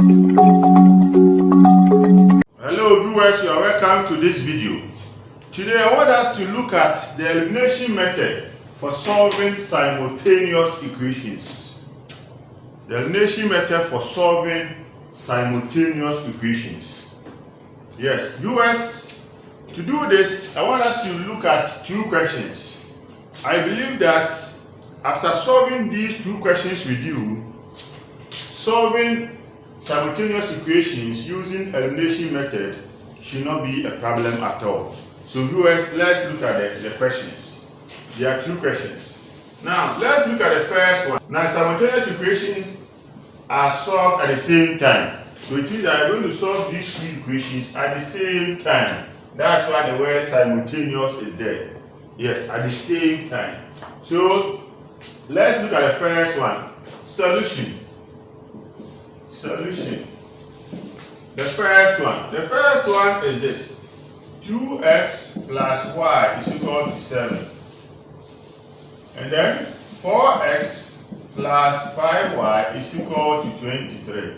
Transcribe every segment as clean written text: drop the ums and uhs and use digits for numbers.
Hello viewers, you are welcome to this video. Today I want us to look at the elimination method for solving simultaneous equations. The elimination method for solving simultaneous equations. Yes, viewers, to do this I want us to look at two questions. I believe that after solving these two questions with you, solving simultaneous equations using elimination method should not be a problem at all. So viewers, let's look at the questions. There are two questions. Now let's look at the first one. Now simultaneous equations are solved at the same time. So it means that I'm going to solve these two equations at the same time. That's why the word simultaneous is there. Yes, at the same time. So let's look at the first one. Solution. The first one is this: 2x plus y is equal to 7, and then 4x plus 5y is equal to 23.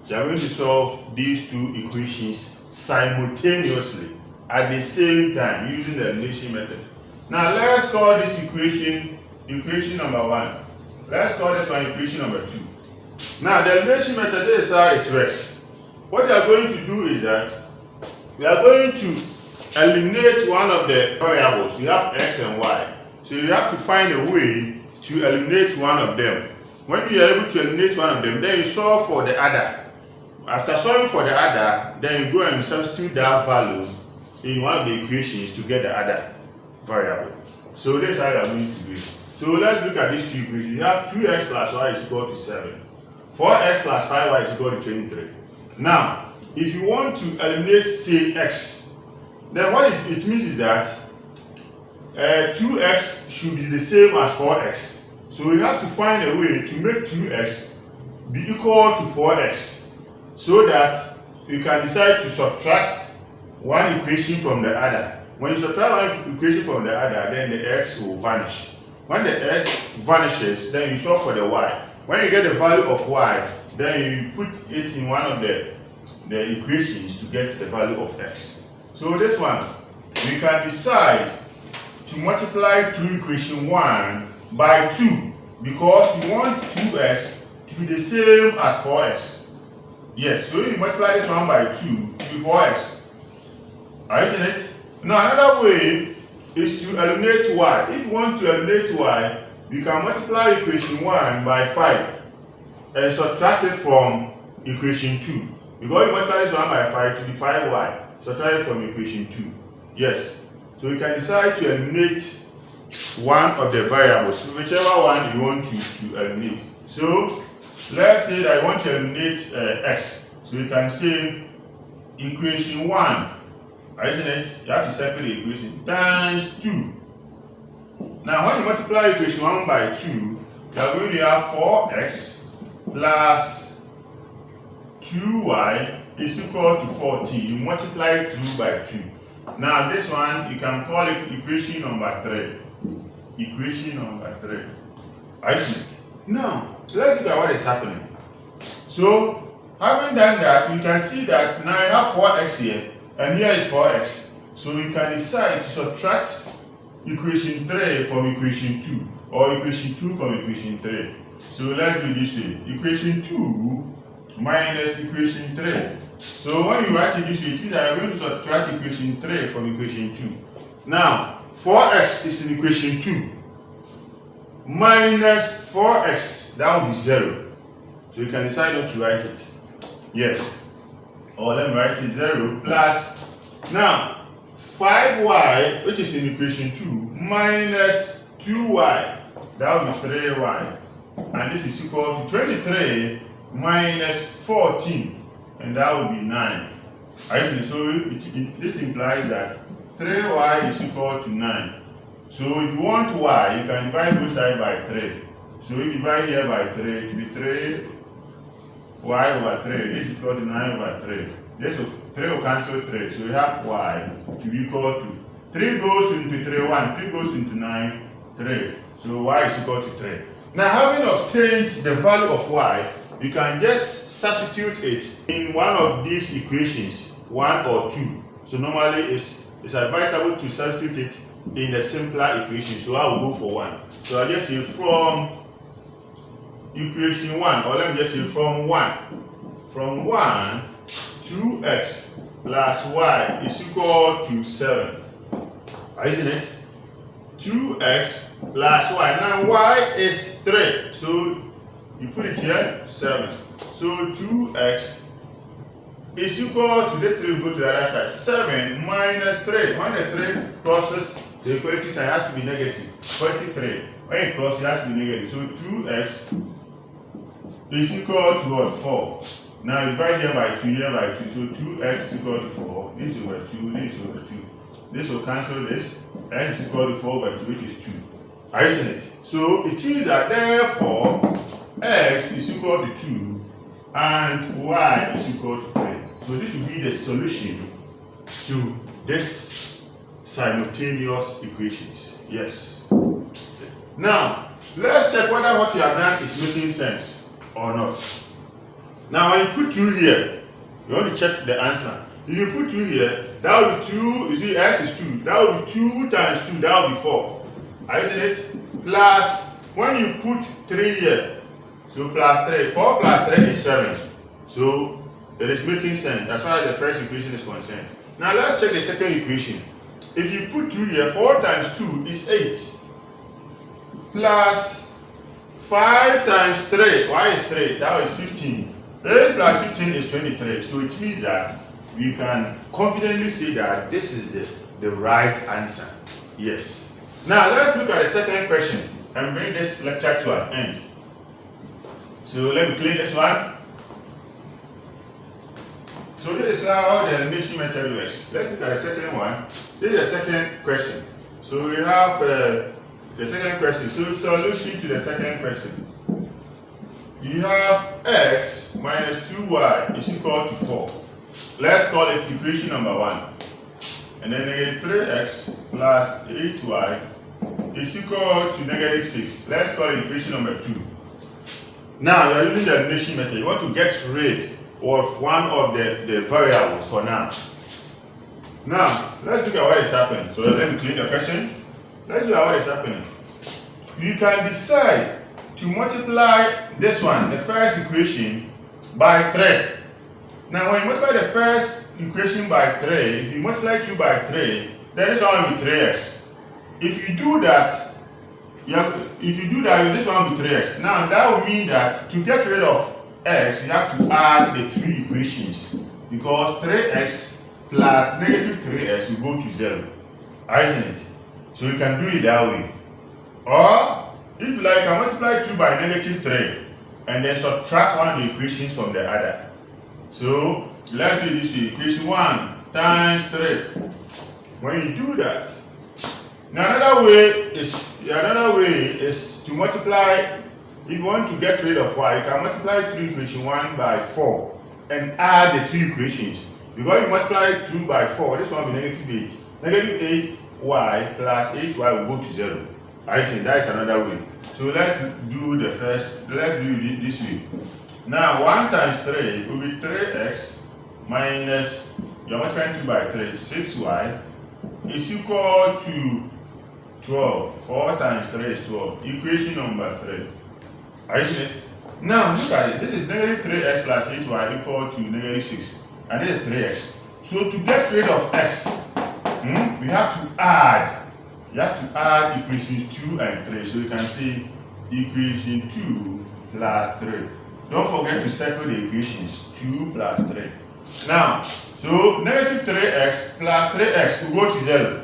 So I'm going to solve these two equations simultaneously at the same time using the elimination method. Now let's call this equation number 1. Let's call this one equation number 2. Now the elimination method is how it works. What we are going to do is that we are going to eliminate one of the variables. We have x and y. So you have to find a way to eliminate one of them. When you are able to eliminate one of them, then you solve for the other. After solving for the other, then you go and substitute that value in one of the equations to get the other variable. So this is how you are going to do it. So let's look at these two equations. You have 2x plus y is equal to 7. 4x plus 5y is equal to 23. Now, if you want to eliminate, say, x, then what it means is that 2x should be the same as 4x. So we have to find a way to make 2x be equal to 4x so that you can decide to subtract one equation from the other. When you subtract one equation from the other, then the x will vanish. When the x vanishes, then you solve for the y. When you get the value of y, then you put it in one of the equations to get the value of x. So this one, we can decide to multiply through equation 1 by 2 because we want 2x to be the same as 4x. Yes, so you multiply this one by 2 to be 4x. Are you seeing it? Now another way is to eliminate y. If you want to eliminate y, we can multiply equation 1 by 5 and subtract it from equation 2. Because you multiply this 1 by 5 to be 5y, subtract it from equation 2. Yes. So you can decide to eliminate one of the variables, whichever one you want to eliminate. So let's say that I want to eliminate x. So you can say equation 1, isn't it? You have to circle the equation, times 2. Now when you multiply equation 1 by 2, you are going to have 4x plus 2y is equal to 14. You multiply 2 by 2. Now this one you can call it equation number 3. Equation number 3. I see. Now let's look at what is happening. So having done that, you can see that now you have 4x here and here is 4x. So you can decide to subtract equation 3 from equation 2 or equation 2 from equation 3. So let's do this way. Equation 2 minus equation 3. So when you write it this way, it means that I'm going to subtract equation 3 from equation 2. Now 4x is in equation 2 minus 4x, that will be 0. So you can decide not to write it. Yes. Or let me write it 0 plus, now 5y, which is in equation 2, minus 2y, that will be 3y. And this is equal to 23 minus 14, and that will be 9. So this implies that 3y is equal to 9. So if you want y, you can divide both sides by 3. So if you divide here by 3, it will be 3y over 3. This is equal to 9 over 3. This 3 will cancel 3. So you have y to be equal to 3 goes into 3, 1. 3 goes into 9, 3. So y is equal to 3. Now having obtained the value of y, you can just substitute it in one of these equations, 1 or 2. So normally it's advisable to substitute it in a simpler equation. So I will go for 1. So I just say from equation 1, or let me just say from 1. From 1, 2x plus y is equal to 7. Isn't it? 2x plus y. Now y is 3. So you put it here, 7. So 2x is equal to, this 3 will go to the other side. 7 minus 3. When the 3 crosses the equality sign, it has to be negative. 43. When it crosses, it has to be negative. So 2x is equal to what? 4. Now you divide here by 2, here by 2. So 2x is equal to 4. This is over 2, this is over 2. This will cancel this. X is equal to 4 by 2, which is 2. Isn't it? So it means that therefore x is equal to 2 and y is equal to 3. So this will be the solution to this simultaneous equations. Yes. Now let's check whether what you have done is making sense or not. Now when you put 2 here, you want to check the answer. If you put 2 here, that will be 2, you see x is 2, that will be 2 times 2, that will be 4. Isn't it? Plus, when you put 3 here, so plus 3, 4 plus 3 is 7. So it is making sense as far as the first equation is concerned. Now let's check the second equation. If you put 2 here, 4 times 2 is 8. Plus 5 times 3, y is 3, that is 15. 8 plus 15 is 23. So it means that we can confidently say that this is the right answer. Yes. Now let's look at the second question and bring this lecture to an end. So let me clean this one. So this is how the elimination method works. Let's look at the second one. This is the second question. So we have the second question. So solution to the second question. You have x minus 2y is equal to 4. Let's call it equation number 1. And then negative 3x plus 8y is equal to negative 6. Let's call it equation number 2. Now you are using the elimination method. You want to get rid of one of the variables for now. Now let's look at what is happening. So let me clean the question. Let's look at what is happening. You can decide to multiply this one, the first equation, by 3. Now when you multiply the first equation by 3, if you multiply 2 by 3, then this one will be 3x. If you do that, this one will be 3x. Now that will mean that to get rid of x, you have to add the 2 equations, because 3x plus negative 3x will go to 0. Isn't it? So you can do it that way. Or if you like, you can multiply 2 by negative 3 and then subtract one of the equations from the other. So let's do this way. Equation 1 times 3. When you do that, now another way is to multiply. If you want to get rid of y, you can multiply through equation 1 by 4 and add the 2 equations. Because you multiply 2 by 4, this one will be negative 8. Negative 8y plus 8y will go to 0. I think that is another way. So let's do it this way. Now 1 times 3 will be 3x minus, you're multiplying 2 by 3, 6y is equal to 12. 4 times 3 is 12. Equation number 3. Are you seeing it? Now look at it. This is negative 3x plus 8y equal to negative 6. And this is 3x. So to get rid of x, we have to add. You have to add equations 2 and 3. So you can see equation 2 plus 3. Don't forget to circle the equations 2 plus 3. Now, so negative 3x plus 3x will go to 0.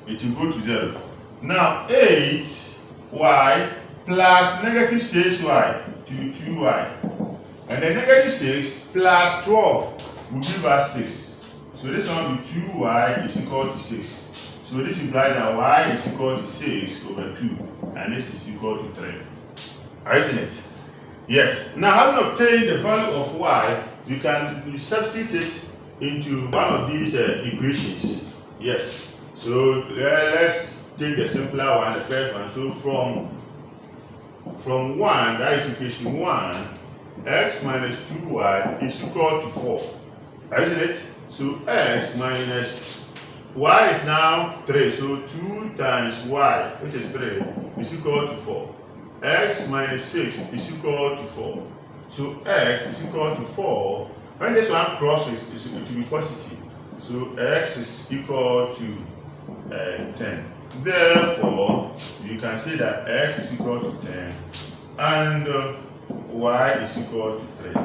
It will go to 0. Now 8y plus negative 6y to 2y. And then negative 6 plus 12 will give us 6. So this one will be 2y is equal to 6. So this implies that y is equal to 6 over 2. And this is equal to 3. Isn't it? Yes. Now having obtained the value of y, you can substitute it into one of these equations. Yes. So let's take the simpler one, the first one. So from 1, that is equation 1, x minus 2y is equal to 4. Isn't it? So x minus y is now 3. So 2 times y, which is 3, is equal to 4. X minus 6 is equal to 4. So x is equal to 4. When this one crosses, it will be positive. So x is equal to 10. Therefore, you can say that x is equal to 10 and y is equal to 3.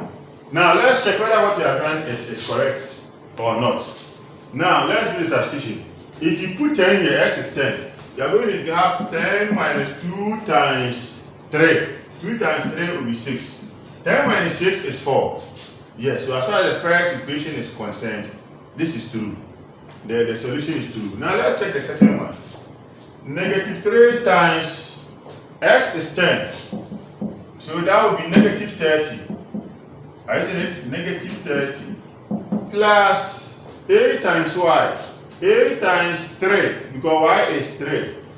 Now let's check whether what we have done is correct or not. Now let's do the substitution. If you put 10 here, x is 10. You are going to have 10 minus 2 times 3. 2 times 3 will be 6. 10 minus 6 is 4. Yes, so as far as the first equation is concerned, this is true. The solution is true. Now let's check the second one. Negative 3 times x is 10. So that would be negative 30. Isn't it? Negative 30 plus a times y. A times 3, because y is 3.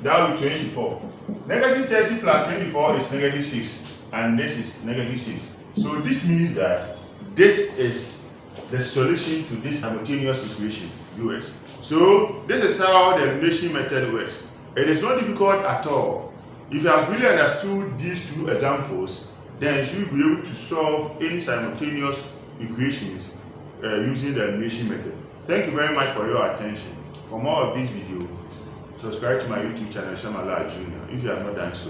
That will be 24. Negative 30 plus 24 is negative 6. And this is negative 6. So this means that this is the solution to this simultaneous equation, viewers. So this is how the elimination method works. It is not difficult at all. If you have really understood these two examples, then you should be able to solve any simultaneous equations using the elimination method. Thank you very much for your attention. For more of this video, subscribe to my YouTube channel, Shamalaa Jnr, if you have not done so.